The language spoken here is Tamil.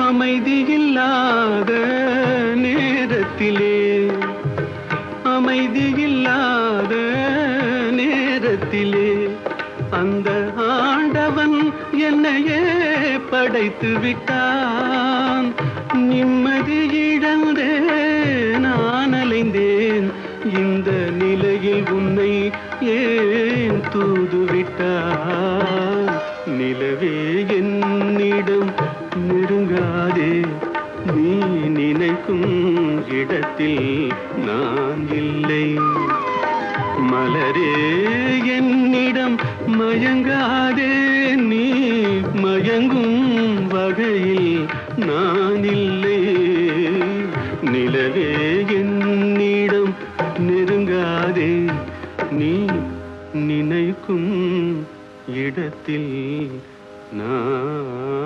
அமைதியில்லாத நேரத்திலே அமைதியில்லாத நேரத்திலே அந்த ஆண்டவன் என்னையே படைத்து விட்டான். நிம்மதி இழந்தே நான் அலைந்தேன். இந்த நிலையில் உன்னை ஏன் தூதுவிட்டான்? நிலவே என்னிடம் நெருங்காதே, நீ நினைக்கும் இடத்தில் நான் இல்லை. மலரே என்னிடம் மயங்காதே, நீ மயங்கும் வகையில் நான் இல்லை. நிலவே என்னிடம் நெருங்காதே, நீ நினைக்கும் இடத்தில் நான்